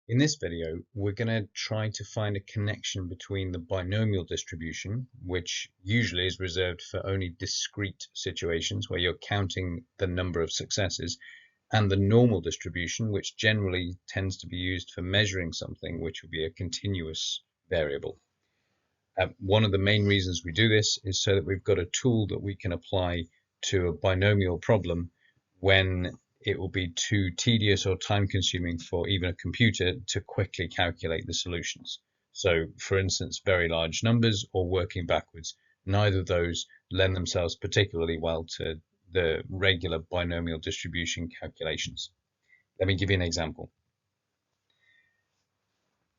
In this video, we're going to try to find a connection between the binomial distribution, which usually is reserved for only discrete situations where you're counting the number of successes, and the normal distribution, which generally tends to be used for measuring something which will be a continuous variable. One of the main reasons we do this is so that we've got a tool that we can apply to a binomial problem when it will be too tedious or time consuming for even a computer to quickly calculate the solutions. So, for instance, very large numbers or working backwards, neither of those lend themselves particularly well to the regular binomial distribution calculations. Let me give you an example.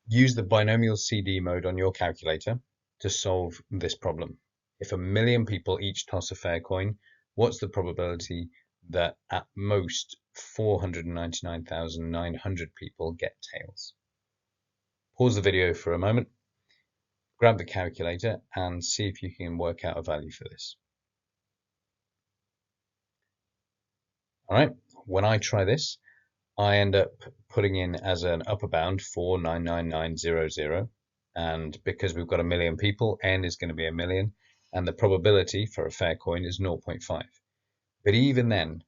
Use the binomial CD mode on your calculator to solve this problem. If 1,000,000 people each toss a fair coin, what's the probability that at most 499,900 people get tails? Pause the video for a moment, grab the calculator and see if you can work out a value for this. All right, when I try this, I end up putting in as an upper bound 4,999,000, and because we've got 1,000,000 people, n is going to be 1,000,000, and the probability for a fair coin is 0.5. But even then,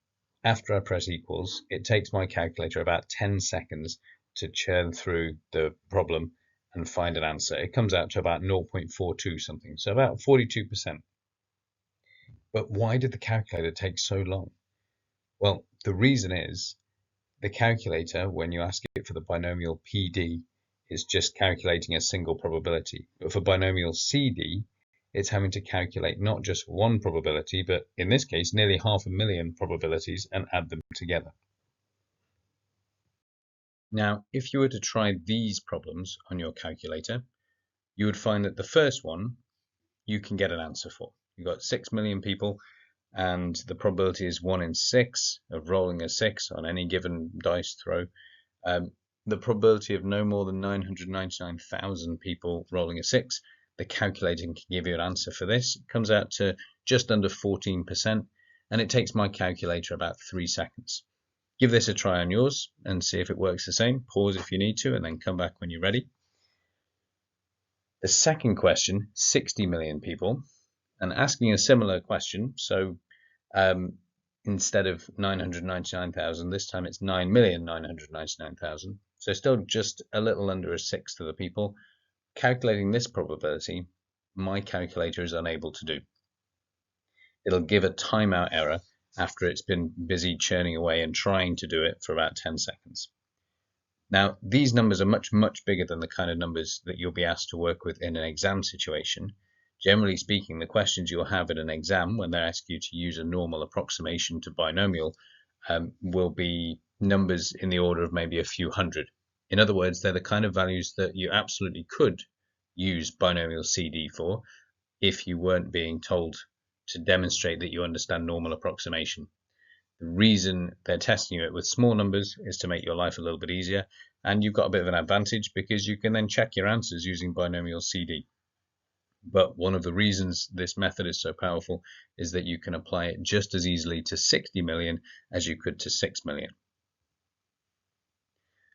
after I press equals, it takes my calculator about 10 seconds to churn through the problem and find an answer. It comes out to about 0.42 something, so about 42%. But why did the calculator take so long? Well, the reason is the calculator, when you ask it for the binomial PD, is just calculating a single probability. But for binomial CD, it's having to calculate not just one probability, but in this case, nearly 500,000 probabilities and add them together. Now, if you were to try these problems on your calculator, you would find that the first one you can get an answer for. You've got 6,000,000 people, and the probability is 1 in 6 of rolling a 6 on any given dice throw. The probability of no more than 999,000 people rolling a 6, the calculator can give you an answer for this. It comes out to just under 14%, and it takes my calculator about 3 seconds. Give this a try on yours and see if it works the same. Pause if you need to, and then come back when you're ready. The second question, 60,000,000 people, and asking a similar question. So instead of 999,000, this time it's 9,999,000. So still just a little under a sixth of the people. Calculating this probability, my calculator is unable to do. It'll give a timeout error after it's been busy churning away and trying to do it for about 10 seconds. Now, these numbers are much, much bigger than the kind of numbers that you'll be asked to work with in an exam situation. Generally speaking, the questions you'll have in an exam when they ask you to use a normal approximation to binomial will be numbers in the order of maybe a few hundred. In other words, they're the kind of values that you absolutely could use binomial CD for if you weren't being told to demonstrate that you understand normal approximation. The reason they're testing it with small numbers is to make your life a little bit easier, and you've got a bit of an advantage because you can then check your answers using binomial CD. But one of the reasons this method is so powerful is that you can apply it just as easily to 60,000,000 as you could to 6,000,000.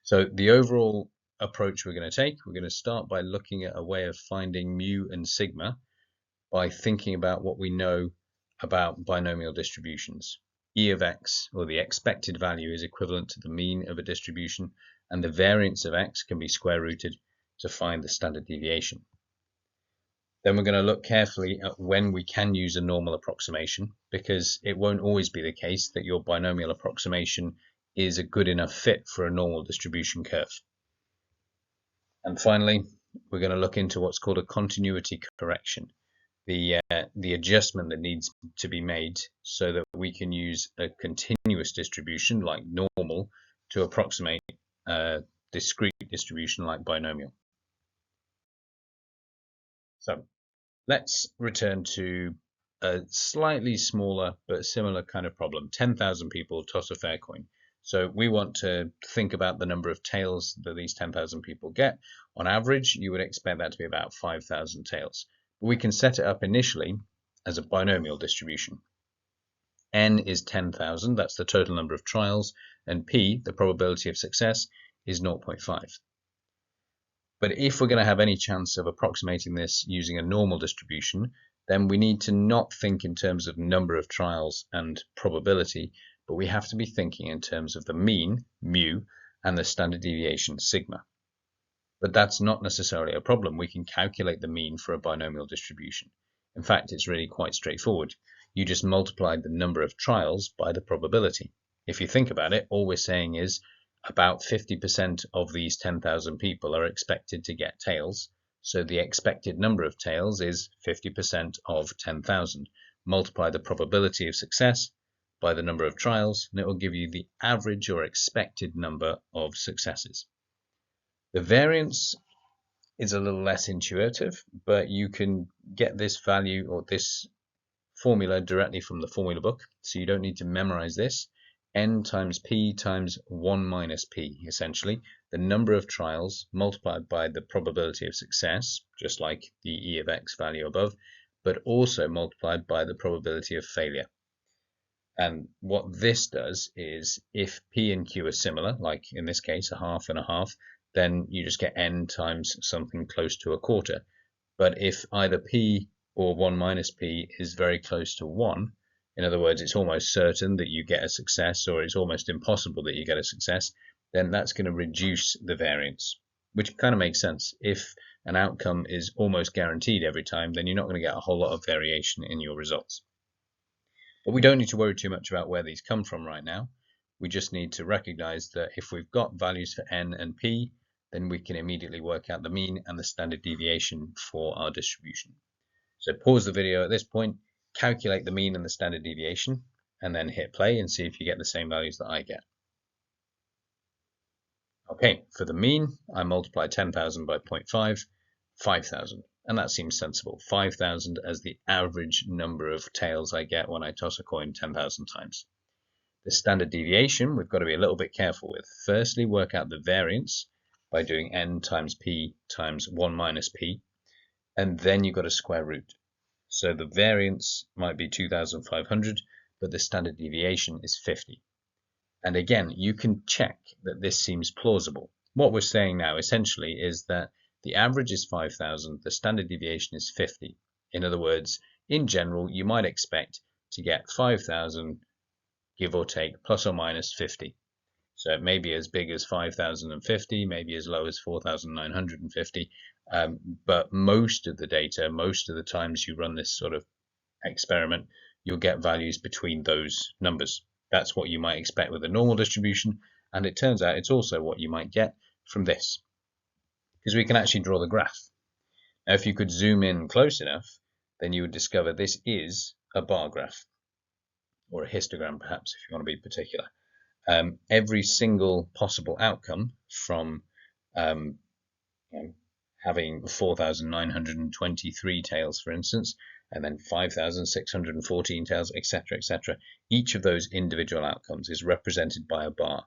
So the overall approach we're going to take, we're going to start by looking at a way of finding mu and sigma by thinking about what we know about binomial distributions. E of x, or the expected value, is equivalent to the mean of a distribution, and the variance of x can be square rooted to find the standard deviation. Then we're going to look carefully at when we can use a normal approximation, because it won't always be the case that your binomial approximation is a good enough fit for a normal distribution curve. And finally, we're going to look into what's called a continuity correction, the adjustment that needs to be made so that we can use a continuous distribution like normal to approximate a discrete distribution like binomial. So let's return to a slightly smaller but similar kind of problem. 10,000 people toss a fair coin. So we want to think about the number of tails that these 10,000 people get. On average, you would expect that to be about 5,000 tails. But we can set it up initially as a binomial distribution. N is 10,000, that's the total number of trials, and P, the probability of success, is 0.5. But if we're going to have any chance of approximating this using a normal distribution, then we need to not think in terms of number of trials and probability, but we have to be thinking in terms of the mean, mu, and the standard deviation, sigma. But that's not necessarily a problem. We can calculate the mean for a binomial distribution. In fact, it's really quite straightforward. You just multiply the number of trials by the probability. If you think about it, all we're saying is about 50% of these 10,000 people are expected to get tails. So the expected number of tails is 50% of 10,000. Multiply the probability of success by the number of trials, and it will give you the average or expected number of successes. The variance is a little less intuitive, but you can get this value or this formula directly from the formula book, so you don't need to memorize this. N times P times 1 minus P, essentially, the number of trials multiplied by the probability of success, just like the E of X value above, but also multiplied by the probability of failure. And what this does is, if P and Q are similar, like in this case a half and a half, then you just get N times something close to a quarter. But if either P or 1 minus P is very close to 1, in other words, it's almost certain that you get a success, or it's almost impossible that you get a success, then that's going to reduce the variance, which kind of makes sense. If an outcome is almost guaranteed every time, then you're not going to get a whole lot of variation in your results. But we don't need to worry too much about where these come from right now. We just need to recognize that if we've got values for N and P, then we can immediately work out the mean and the standard deviation for our distribution. So pause the video at this point, calculate the mean and the standard deviation, and then hit play and see if you get the same values that I get. Okay, for the mean, I multiply 10,000 by 0.5, 5,000, and that seems sensible. 5,000 as the average number of tails I get when I toss a coin 10,000 times. The standard deviation we've got to be a little bit careful with. Firstly, work out the variance by doing N times P times 1 minus P, and then you've got a square root. So the variance might be 2,500, but the standard deviation is 50. And again, you can check that this seems plausible. What we're saying now essentially is that the average is 5,000, the standard deviation is 50. In other words, in general, you might expect to get 5,000, give or take, plus or minus 50. So it may be as big as 5,050, maybe as low as 4,950. But most of the data, most of the times you run this sort of experiment, you'll get values between those numbers. That's what you might expect with a normal distribution, and it turns out it's also what you might get from this, because we can actually draw the graph. Now, if you could zoom in close enough, then you would discover this is a bar graph, or a histogram perhaps, if you want to be particular. Every single possible outcome from having 4,923 tails, for instance, and then 5,614 tails, etc., etc. Each of those individual outcomes is represented by a bar.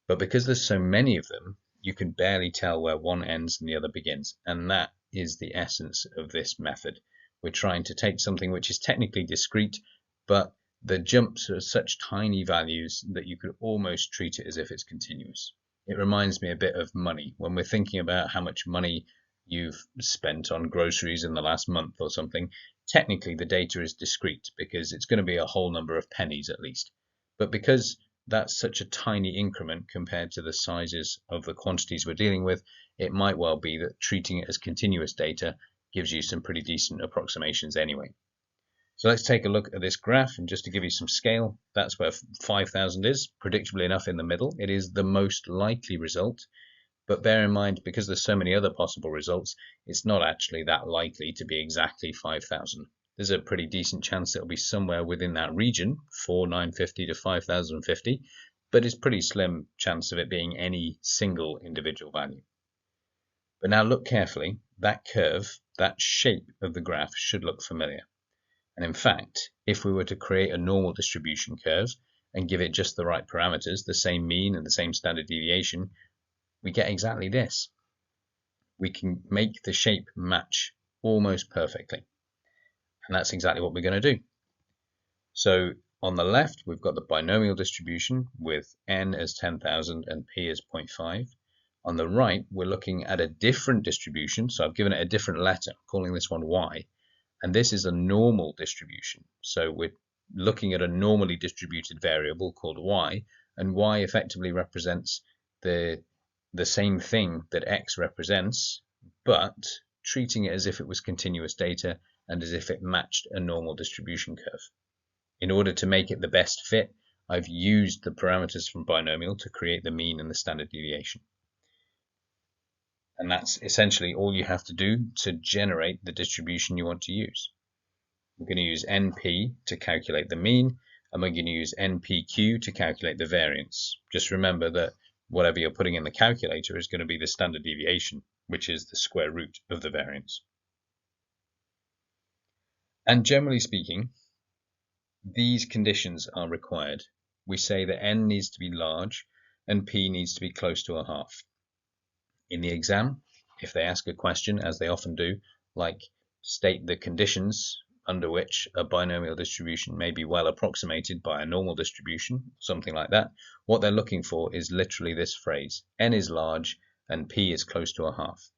But because there's so many of them, you can barely tell where one ends and the other begins. And that is the essence of this method. We're trying to take something which is technically discrete, but the jumps are such tiny values that you could almost treat it as if it's continuous. It reminds me a bit of money. When we're thinking about how much money you've spent on groceries in the last month or something, technically the data is discrete because it's going to be a whole number of pennies at least. But because that's such a tiny increment compared to the sizes of the quantities we're dealing with, it might well be that treating it as continuous data gives you some pretty decent approximations anyway. So let's take a look at this graph, and just to give you some scale, that's where 5,000 is, predictably enough in the middle. It is the most likely result, but bear in mind, because there's so many other possible results, it's not actually that likely to be exactly 5,000. There's a pretty decent chance it'll be somewhere within that region, 4,950 to 5,050, but it's pretty slim chance of it being any single individual value. But now look carefully, that curve, that shape of the graph should look familiar. And in fact, if we were to create a normal distribution curve and give it just the right parameters, the same mean and the same standard deviation, we get exactly this. We can make the shape match almost perfectly. And that's exactly what we're going to do. So on the left, we've got the binomial distribution with n as 10,000 and p as 0.5. On the right, we're looking at a different distribution. So I've given it a different letter, calling this one y. And this is a normal distribution. So we're looking at a normally distributed variable called y, and y effectively represents the same thing that x represents, but treating it as if it was continuous data and as if it matched a normal distribution curve. In order to make it the best fit, I've used the parameters from Binomial to create the mean and the standard deviation. And that's essentially all you have to do to generate the distribution you want to use. We're going to use NP to calculate the mean, and we're going to use NPQ to calculate the variance. Just remember that whatever you're putting in the calculator is going to be the standard deviation, which is the square root of the variance. And generally speaking, these conditions are required. We say that n needs to be large and p needs to be close to a half. In the exam, if they ask a question, as they often do, like state the conditions under which a binomial distribution may be well approximated by a normal distribution, something like that, what they're looking for is literally this phrase: n is large and p is close to a half.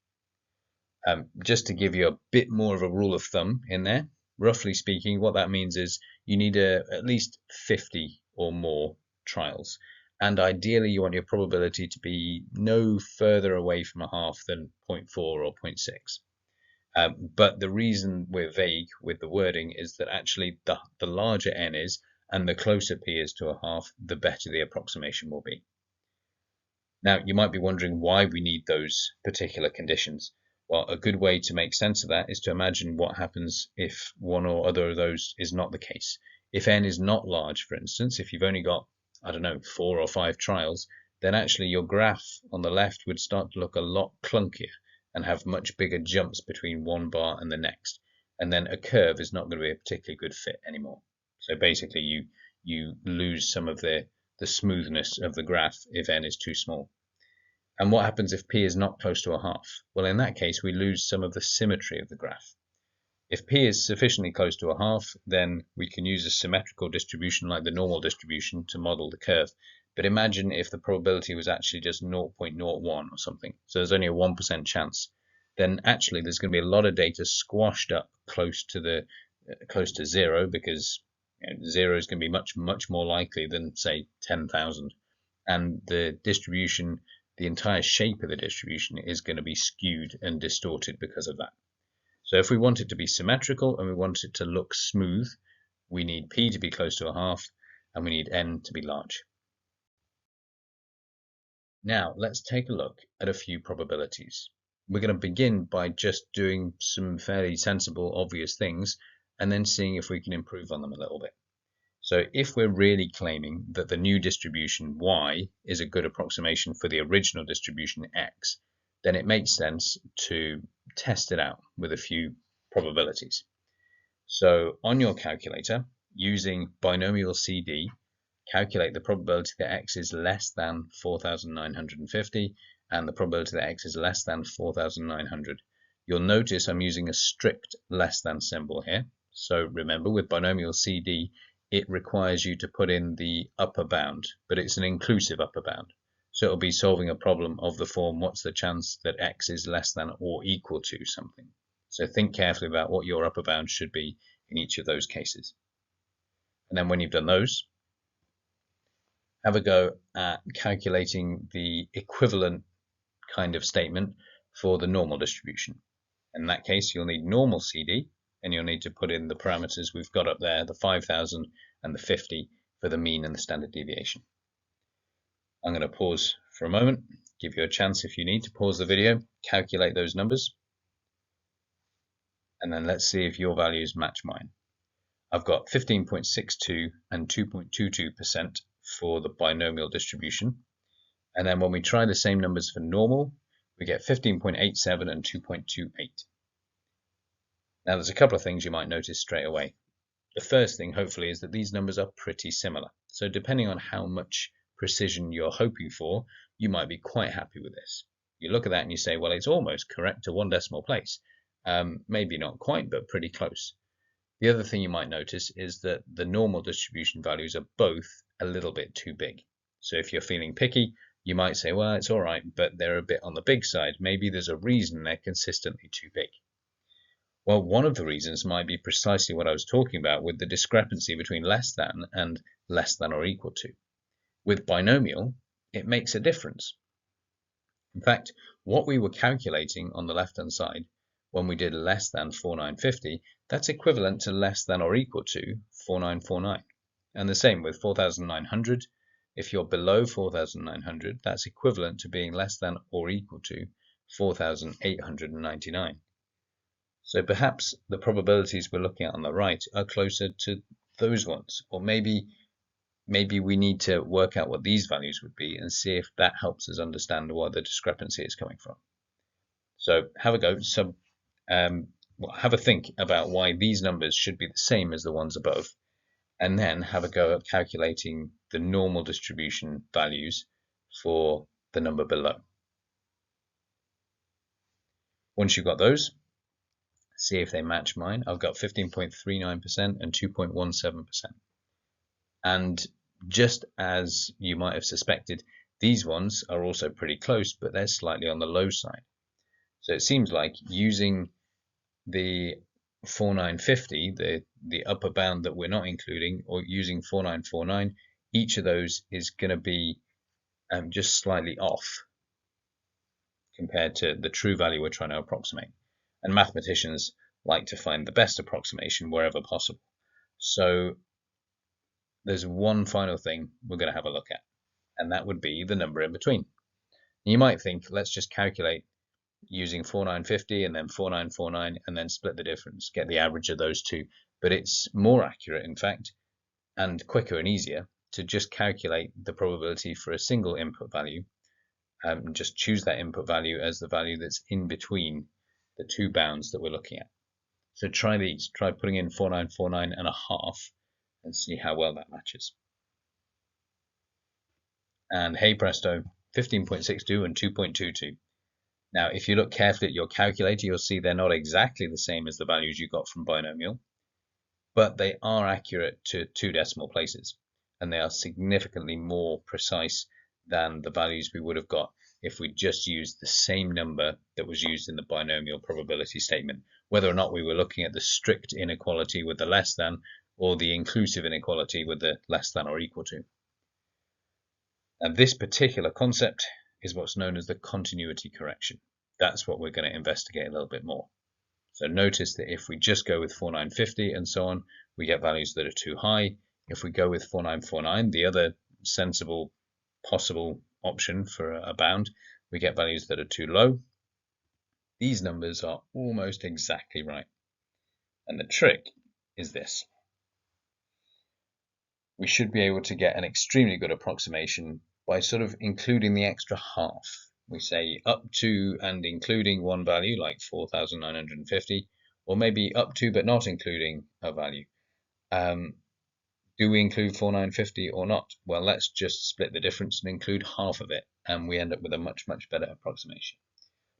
Just to give you a bit more of a rule of thumb in there, roughly speaking, what that means is you need at least 50 or more trials. And ideally, you want your probability to be no further away from a half than 0.4 or 0.6. But the reason we're vague with the wording is that actually the larger n is and the closer p is to a half, the better the approximation will be. Now, you might be wondering why we need those particular conditions. Well, a good way to make sense of that is to imagine what happens if one or other of those is not the case. If n is not large, for instance, if you've only got, I don't know, 4 or 5 trials, then actually your graph on the left would start to look a lot clunkier and have much bigger jumps between one bar and the next. And then a curve is not going to be a particularly good fit anymore. So basically you lose some of the smoothness of the graph if n is too small. And what happens if p is not close to a half? Well, in that case, we lose some of the symmetry of the graph. If p is sufficiently close to a half, then we can use a symmetrical distribution like the normal distribution to model the curve. But imagine if the probability was actually just 0.01 or something, so there's only a 1% chance. Then actually there's going to be a lot of data squashed up close to zero, because 0 is going to be much more likely than, say, 10,000. And the distribution, the entire shape of the distribution is going to be skewed and distorted because of that. So if we want it to be symmetrical and we want it to look smooth, we need p to be close to a half and we need n to be large. Now let's take a look at a few probabilities. We're going to begin by just doing some fairly sensible, obvious things and then seeing if we can improve on them a little bit. So if we're really claiming that the new distribution y is a good approximation for the original distribution x, then it makes sense to test it out with a few probabilities. So on your calculator, using binomial CD, calculate the probability that x is less than 4,950 and the probability that x is less than 4,900. You'll notice I'm using a strict less than symbol here. So remember, with binomial CD, it requires you to put in the upper bound, but it's an inclusive upper bound. So it'll be solving a problem of the form, what's the chance that x is less than or equal to something? So think carefully about what your upper bound should be in each of those cases. And then when you've done those, have a go at calculating the equivalent kind of statement for the normal distribution. In that case, you'll need normal CD, and you'll need to put in the parameters we've got up there, the 5,000 and the 50 for the mean and the standard deviation. I'm going to pause for a moment, give you a chance if you need to pause the video, calculate those numbers, and then let's see if your values match mine. I've got 15.62 and 2.22% for the binomial distribution, and then when we try the same numbers for normal, we get 15.87 and 2.28. Now there's a couple of things you might notice straight away. The first thing, hopefully, is that these numbers are pretty similar. So depending on how much precision you're hoping for, you might be quite happy with this. You look at that and you say, well, it's almost correct to 1 decimal place. Maybe not quite, but pretty close. The other thing you might notice is that the normal distribution values are both a little bit too big. So if you're feeling picky, You might say, well, it's all right, but they're a bit on the big side. Maybe there's a reason they're consistently too big. Well, one of the reasons might be precisely what I was talking about with the discrepancy between less than and less than or equal to. With binomial, it makes a difference. In fact, what we were calculating on the left-hand side when we did less than 4950, that's equivalent to less than or equal to 4949. And the same with 4900. If you're below 4900, that's equivalent to being less than or equal to 4899. So perhaps the probabilities we're looking at on the right are closer to those ones, or maybe we need to work out what these values would be and see if that helps us understand where the discrepancy is coming from. So have a go. Have a think about why these numbers should be the same as the ones above, and then have a go at calculating the normal distribution values for the number below. Once you've got those, see if they match mine. I've got 15.39% and 2.17%. And just as you might have suspected, these ones are also pretty close, but they're slightly on the low side. So it seems like using the 4950, the upper bound that we're not including, or using 4949, each of those is going to be just slightly off compared to the true value we're trying to approximate. And mathematicians like to find the best approximation wherever possible. So there's one final thing we're going to have a look at, and that would be the number in between. You might think, let's just calculate using 4950 and then 4949 and then split the difference, get the average of those two. But it's more accurate, in fact, and quicker and easier to just calculate the probability for a single input value, and just choose that input value as the value that's in between the two bounds that we're looking at. So try these. Try putting in 4949 and a half and see how well that matches. And hey presto, 15.62 and 2.22. Now, if you look carefully at your calculator, you'll see they're not exactly the same as the values you got from binomial, but they are accurate to 2 decimal places, and they are significantly more precise than the values we would have got if we just used the same number that was used in the binomial probability statement, whether or not we were looking at the strict inequality with the less than or the inclusive inequality with the less than or equal to. And this particular concept is what's known as the continuity correction. That's what we're going to investigate a little bit more. So notice that if we just go with 4950 and so on, we get values that are too high. If we go with 4949, the other sensible possible option for a bound, we get values that are too low. These numbers are almost exactly right. And the trick is this. We should be able to get an extremely good approximation by sort of including the extra half. We say up to and including one value like 4,950, or maybe up to but not including a value. Do we include 4,950 or not? Well, let's just split the difference and include half of it, and we end up with a much, much better approximation.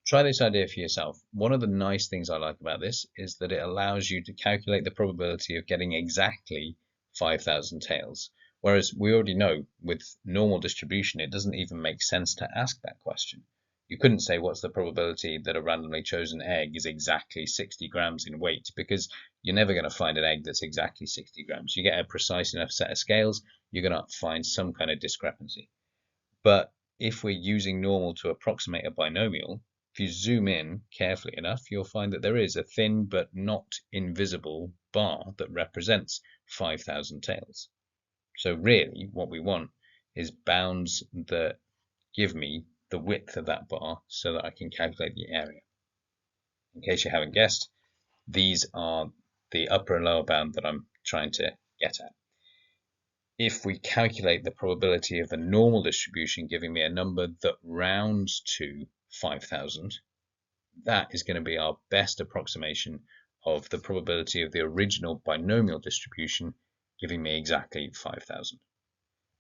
Try this idea for yourself. One of the nice things I like about this is that it allows you to calculate the probability of getting exactly 5,000 tails. Whereas we already know with normal distribution, it doesn't even make sense to ask that question. You couldn't say what's the probability that a randomly chosen egg is exactly 60 grams in weight, because you're never going to find an egg that's exactly 60 grams. You get a precise enough set of scales, you're going to find some kind of discrepancy. But if we're using normal to approximate a binomial, if you zoom in carefully enough, you'll find that there is a thin but not invisible bar that represents 5,000 tails. So really what we want is bounds that give me the width of that bar so that I can calculate the area. In case you haven't guessed, these are the upper and lower bound that I'm trying to get at. If we calculate the probability of the normal distribution giving me a number that rounds to 5,000, that is going to be our best approximation of the probability of the original binomial distribution giving me exactly 5,000.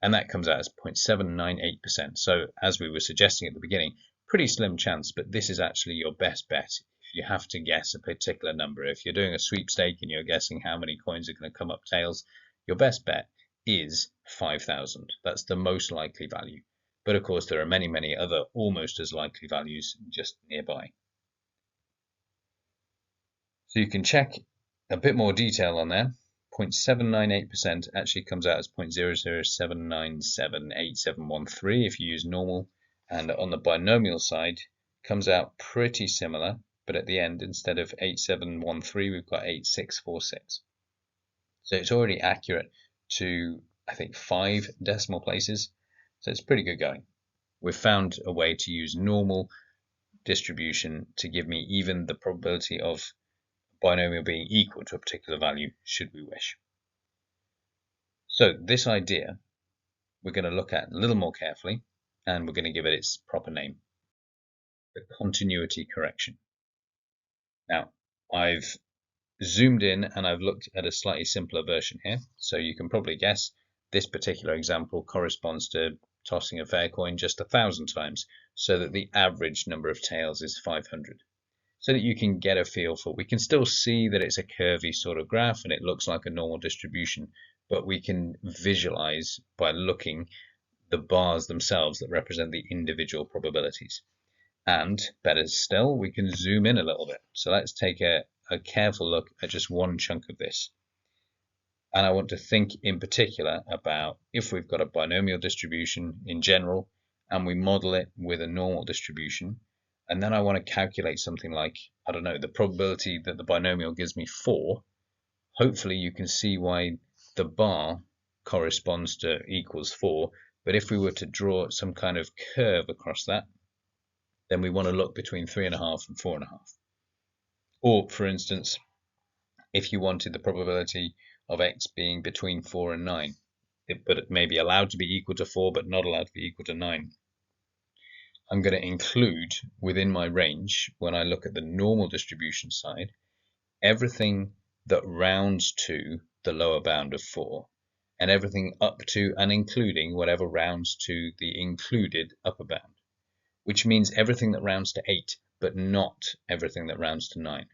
And that comes out as 0.798%. So as we were suggesting at the beginning, pretty slim chance, but this is actually your best bet if you have to guess a particular number. If you're doing a sweepstake and you're guessing how many coins are going to come up tails, your best bet is 5,000. That's the most likely value. But of course, there are many, many other almost as likely values just nearby. So you can check a bit more detail on there. 0.798% actually comes out as 0.007978713 if you use normal, and on the binomial side comes out pretty similar, but at the end, instead of 8713, we've got 8646. So it's already accurate to, I think, 5 decimal places, so it's pretty good going. We've found a way to use normal distribution to give me even the probability of binomial being equal to a particular value, should we wish. So this idea we're going to look at a little more carefully, and we're going to give it its proper name, the continuity correction. Now, I've zoomed in and I've looked at a slightly simpler version here, so you can probably guess this particular example corresponds to tossing a fair coin just 1,000 times, so that the average number of tails is 500. So that you can get a feel for, we can still see that it's a curvy sort of graph and it looks like a normal distribution, but we can visualize by looking the bars themselves that represent the individual probabilities. And better still, we can zoom in a little bit. So let's take a careful look at just one chunk of this. And I want to think in particular about if we've got a binomial distribution in general and we model it with a normal distribution, and then I want to calculate something like, I don't know, the probability that the binomial gives me 4. Hopefully you can see why the bar corresponds to equals 4. But if we were to draw some kind of curve across that, then we want to look between 3.5 and 4.5. Or, for instance, if you wanted the probability of x being between 4 and 9, but it may be allowed to be equal to 4, but not allowed to be equal to 9. I'm going to include within my range, when I look at the normal distribution side, everything that rounds to the lower bound of 4, and everything up to and including whatever rounds to the included upper bound, which means everything that rounds to 8, but not everything that rounds to 9.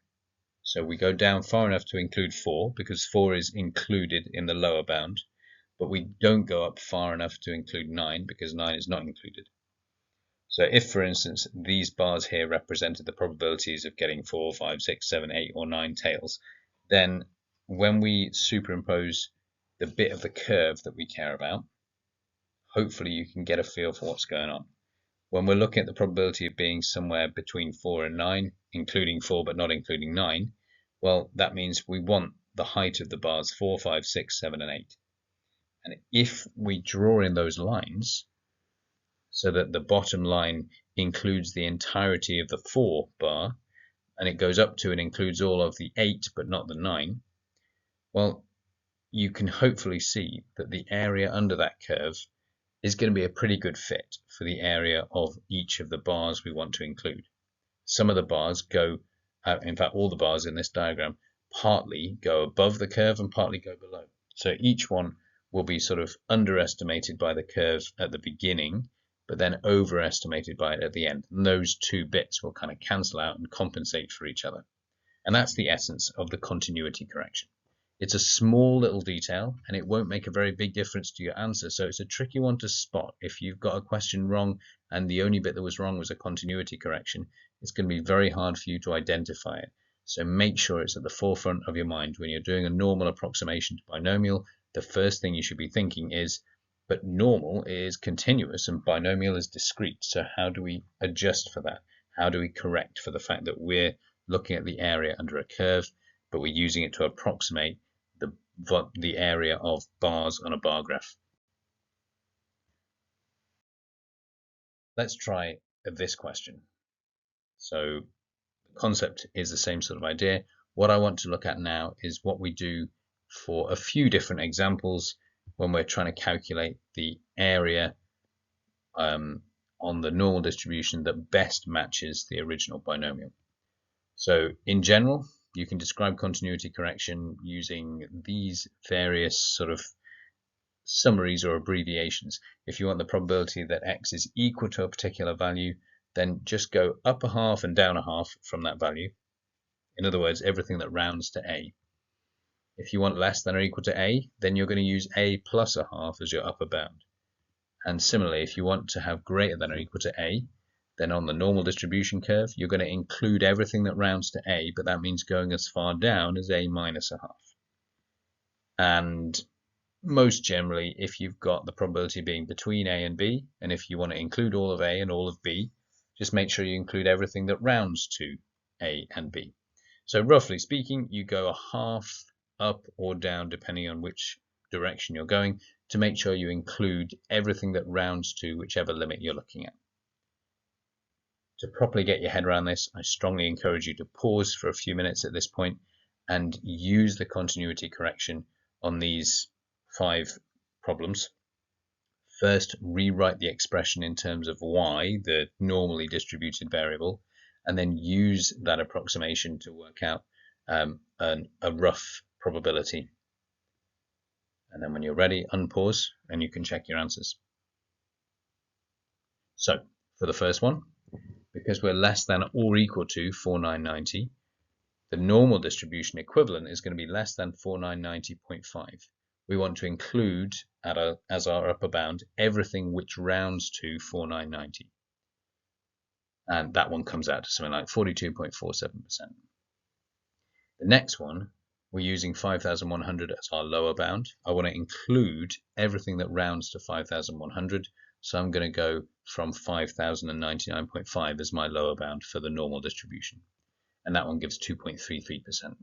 So we go down far enough to include 4, because 4 is included in the lower bound, but we don't go up far enough to include 9, because 9 is not included. So if, for instance, these bars here represented the probabilities of getting 4, 5, 6, 7, 8, or 9 tails, then when we superimpose the bit of the curve that we care about, hopefully you can get a feel for what's going on. When we're looking at the probability of being somewhere between 4 and 9, including 4 but not including 9, well, that means we want the height of the bars 4, 5, 6, 7, and 8. And if we draw in those lines, so that the bottom line includes the entirety of the 4 bar, and it goes up to and includes all of the 8 but not the 9, well, you can hopefully see that the area under that curve is going to be a pretty good fit for the area of each of the bars we want to include. Some of the bars go, in fact all the bars in this diagram, partly go above the curve and partly go below. So each one will be sort of underestimated by the curve at the beginning, but then overestimated by it at the end. And those two bits will kind of cancel out and compensate for each other. And that's the essence of the continuity correction. It's a small little detail and it won't make a very big difference to your answer. So it's a tricky one to spot. If you've got a question wrong and the only bit that was wrong was a continuity correction, it's going to be very hard for you to identify it. So make sure it's at the forefront of your mind. When you're doing a normal approximation to binomial, the first thing you should be thinking is, but normal is continuous and binomial is discrete. So how do we adjust for that? How do we correct for the fact that we're looking at the area under a curve, but we're using it to approximate the area of bars on a bar graph? Let's try this question. So the concept is the same sort of idea. What I want to look at now is what we do for a few different examples when we're trying to calculate the area on the normal distribution that best matches the original binomial. So in general, you can describe continuity correction using these various sort of summaries or abbreviations. If you want the probability that x is equal to a particular value, then just go up a half and down a half from that value. In other words, everything that rounds to a. If you want less than or equal to a, then you're going to use a plus a half as your upper bound. And similarly, if you want to have greater than or equal to A, then on the normal distribution curve, you're going to include everything that rounds to A, but that means going as far down as A minus a half. And most generally, if you've got the probability being between A and B, and if you want to include all of A and all of B, just make sure you include everything that rounds to A and B. So roughly speaking, you go a half up or down depending on which direction you're going to make sure you include everything that rounds to whichever limit you're looking at. To properly get your head around this, I strongly encourage you to pause for a few minutes at this point and use the continuity correction on these 5 problems. First, rewrite the expression in terms of y, the normally distributed variable, and then use that approximation to work out a rough probability. And then when you're ready, unpause and you can check your answers. So for the first one, because we're less than or equal to 4990, the normal distribution equivalent is going to be less than 4990.5. We want to include as our upper bound everything which rounds to 4990. And that one comes out to something like 42.47%. The next one, we're using 5,100 as our lower bound. I want to include everything that rounds to 5,100. So I'm going to go from 5,099.5 as my lower bound for the normal distribution. And that one gives 2.33%.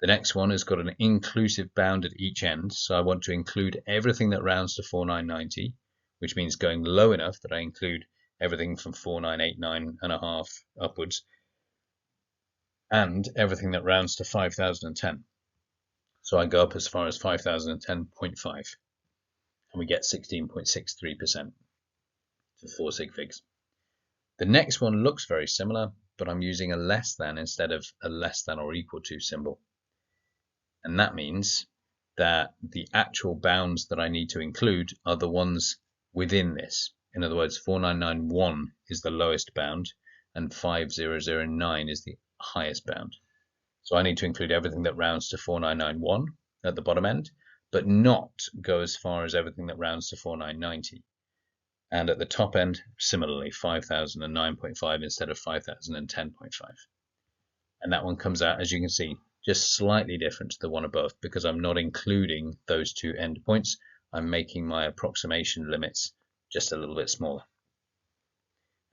The next one has got an inclusive bound at each end. So I want to include everything that rounds to 4990, which means going low enough that I include everything from 4989.5 upwards, and everything that rounds to 5010. So I go up as far as 5010.5, and we get 16.63% to 4 sig figs. The next one looks very similar, but I'm using a less than instead of a less than or equal to symbol. And that means that the actual bounds that I need to include are the ones within this. In other words, 4991 is the lowest bound, and 5009 is the highest bound. So I need to include everything that rounds to 4991 at the bottom end, but not go as far as everything that rounds to 4990. And at the top end, similarly, 5009.5 instead of 5010.5. And that one comes out, as you can see, just slightly different to the one above because I'm not including those 2 endpoints. I'm making my approximation limits just a little bit smaller.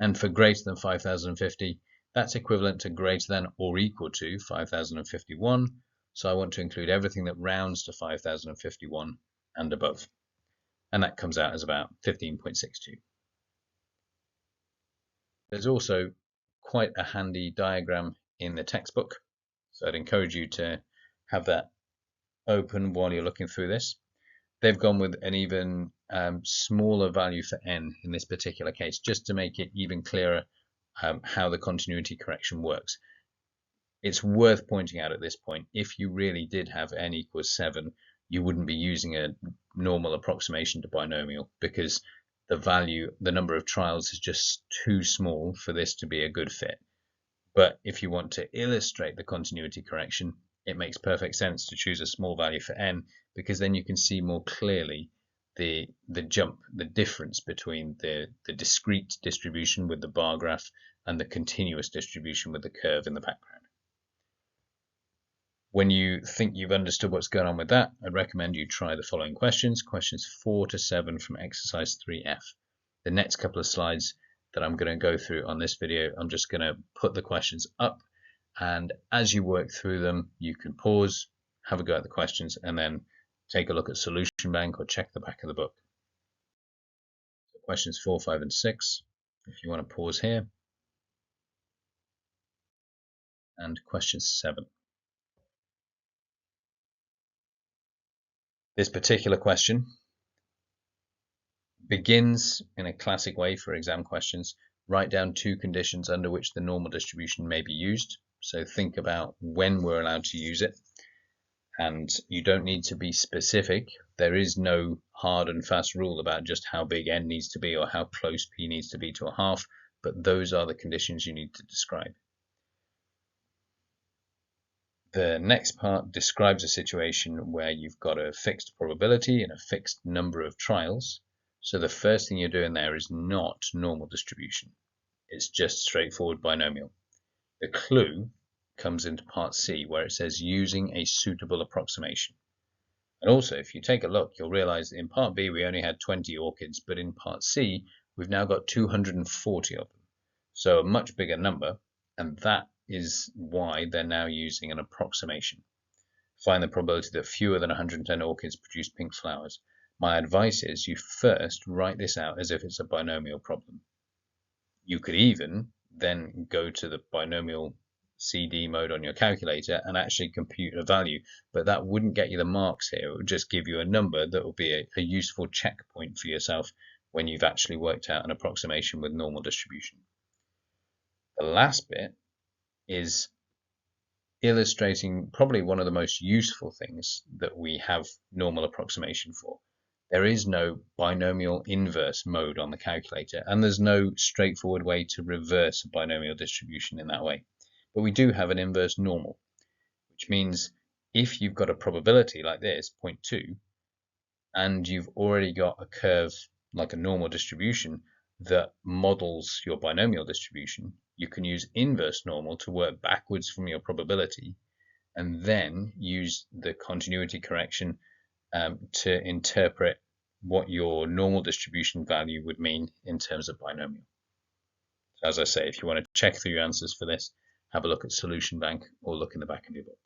And for greater than 5050, that's equivalent to greater than or equal to 5051. So I want to include everything that rounds to 5051 and above. And that comes out as about 15.62. There's also quite a handy diagram in the textbook. So I'd encourage you to have that open while you're looking through this. They've gone with an even smaller value for n in this particular case, just to make it even clearer how the continuity correction works. It's worth pointing out at this point, if you really did have n equals 7, you wouldn't be using a normal approximation to binomial because the number of trials is just too small for this to be a good fit. But if you want to illustrate the continuity correction, it makes perfect sense to choose a small value for n, because then you can see more clearly the difference between the discrete distribution with the bar graph and the continuous distribution with the curve in the background. When you think you've understood what's going on with that, I'd recommend you try the following questions 4 to 7 from exercise 3F. The next couple of slides that I'm going to go through on this video, I'm just going to put the questions up, and as you work through them, you can pause, have a go at the questions, and then take a look at Solution Bank or check the back of the book. So questions 4, 5, and 6, if you want to pause here, and question 7. This particular question begins in a classic way for exam questions. Write down 2 conditions under which the normal distribution may be used. So think about when we're allowed to use it. And you don't need to be specific. There is no hard and fast rule about just how big n needs to be or how close p needs to be to a half, but those are the conditions you need to describe. The next part describes a situation where you've got a fixed probability and a fixed number of trials. So the first thing you're doing there is not normal distribution. It's just straightforward binomial. The clue comes into part C, where it says using a suitable approximation. And also, if you take a look, you'll realize that in part B we only had 20 orchids, but in part C we've now got 240 of them. So a much bigger number, and that is why they're now using an approximation. Find the probability that fewer than 110 orchids produce pink flowers. My advice is you first write this out as if it's a binomial problem. You could even then go to the binomial CD mode on your calculator and actually compute a value, but that wouldn't get you the marks here. It would just give you a number that will be a useful checkpoint for yourself when you've actually worked out an approximation with normal distribution. The last bit is illustrating probably one of the most useful things that we have normal approximation for. There is no binomial inverse mode on the calculator, and there's no straightforward way to reverse a binomial distribution in that way. But we do have an inverse normal, which means if you've got a probability like this, 0.2, and you've already got a curve like a normal distribution that models your binomial distribution, you can use inverse normal to work backwards from your probability and then use the continuity correction to interpret what your normal distribution value would mean in terms of binomial. So as I say, if you want to check through your answers for this, have a look at Solution Bank or look in the back of your book.